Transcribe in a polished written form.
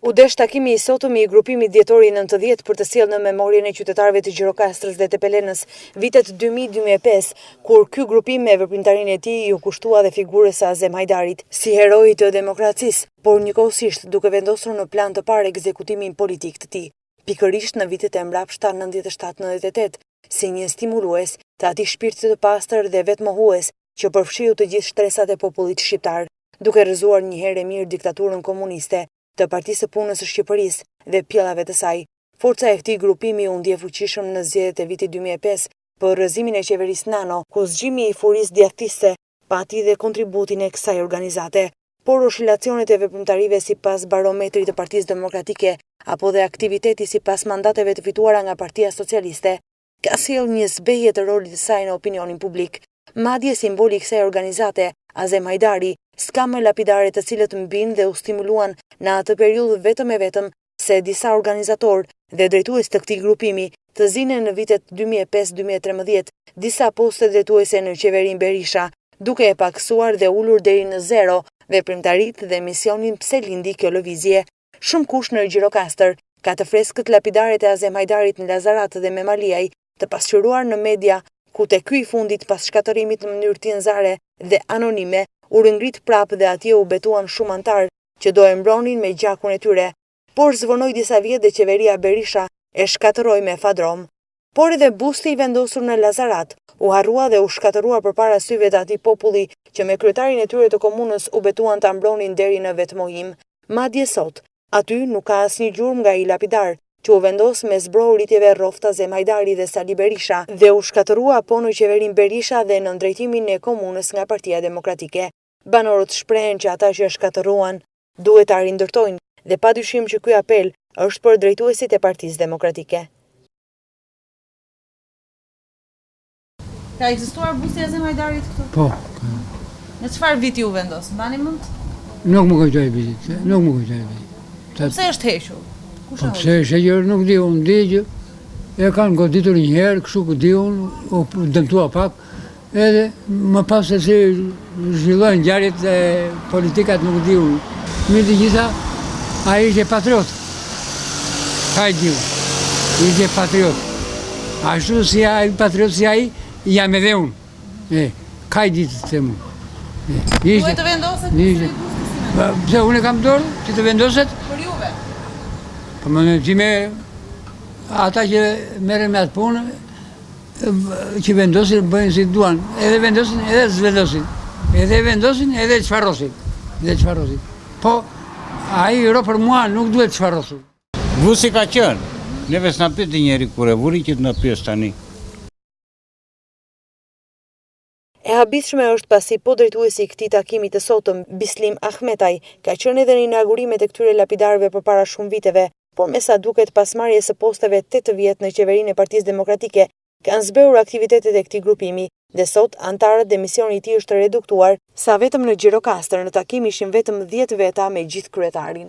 U desh takimi i sotëm i grupimit djetori 90 për të sjellë në memorien e qytetarëve të Gjirokastrës dhe të Pelenës vitet 2000-2005, kur ky grupim me veprimtarinë e tij u kushtua dhe figurës së Azem Hajdarit si heroi të demokracisë, por njëkohësisht duke vendosur në plan të parë ekzekutimin politik të tij, pikërisht në vitet e mbrapshta 97-98, si një stimulues të atij shpirti të pastër dhe vetmohues që përfshiu të gjithë shtresat e popullit shqiptar, duke rrëzuar një herë e mirë diktaturën komuniste të Partisë së Punës së Shqipërisë dhe pjellave të saj. Forca e këtij grupimi u ndje fuqishëm në zgjedhjet e vitit 2005 për rrëzimin e qeverisë Nano, ku zgjimi i furisë djathtiste pati dhe kontributin e kësaj organizate, por oscilacionet e veprimtarive sipas barometrit të Partisë Demokratike apo dhe aktiviteti sipas mandateve të fituara nga Partia Socialiste ka sjellë një zbehje të rolit të saj në opinionin publik. Madje simboli i kësaj organizate, Azem Hajdari, s'ka më lapidare të cilët mbin dhe u stimuluan në atë periudhë vetëm e vetëm se disa organizatorë dhe drejtues të këtij grupimi të zinë në vitet 2005-2013 disa poste drejtuese në qeverinë Berisha, duke e paksuar dhe ulur deri në zero veprimtaritë dhe misionin pse lindi kjo lëvizje. Shumë kush në Gjirokastër ka të freskët lapidaret e Azem Hajdarit në Lazarat dhe Memaliaj, të pasqyruar në media, ku te ky i fundit pas shkatërimit në mënyrë tinzare dhe anonime u rëngrit prapë dhe atje u betuan shumë antar që do e mbronin me gjakun e tyre, por zvonoi disa vjet dhe qeveria Berisha e shkatëroi me fadrom. Por edhe busti i vendosur në Lazarat u harrua dhe u shkatërua përpara syve të atij populli që me kryetarin e tyre të komunës u betuan ta mbronin deri në vetmohim. Madje sot, aty nuk ka asnjë gjurmë nga i lapidar, që u vendos me zbrohuritjeve rroft Azem Hajdari dhe Sali Berisha dhe u shkatërua apo në qeverinë Berisha dhe në drejtimin e komunës nga Partia Demokratike. Banorët shprehen që ata që e shkatëruan duhet ta rindërtojnë dhe padyshim që ky apel është për drejtuesit e Partisë Demokratike. Ka ekzistuar busti Azem Hajdarit këtu? Po. Në çfarë viti u vendos? Mbani mend? Nuk më kujtoj vitit, nuk më kujtoj vitit. Pse është hequr? Po pse është hequr nuk di, unë di që e kanë goditur një herë, kështu që di unë, u dëmtua pak, edhe më pas se si zhvillojnë ngjarjet e politikat nuk di unë. Me të gjitha, ai ishte patriot. Ka e di unë, ishte patriot. Ashtu si ai patriot si ai, jam edhe unë. Ka e di të them unë. Duhet të vendoset busti? Pse unë e kam dorë që të vendoset? Për juve? Po më në qime, ata që merren me atë punë, që vendosin, bëjnë si duan. Edhe vendosin, edhe zvendosin. Edhe vendosin, edhe çfarrosin. Po, ai ro për mua nuk duhet çfarrosu. Busi ka qenë. Neve s'na pyeti njeri kur e vuri që të na pyes tani. E habitshme është pasi po drejtuesi i këtij takimi të sotëm, Bislim Ahmetaj, ka qenë edhe në inaugurimet e këtyre lapidarëve përpara shumë viteve, por me sa duket pas marrjes së posteve 8 vjet në qeverinë e Partisë Demokratike, kanë zbehur aktivitetet e këtij grupimi dhe sot antarët dhe misioni i tij është reduktuar, sa vetëm në Gjirokastër në takim ishin vetëm 10 veta me gjithë kryetarin.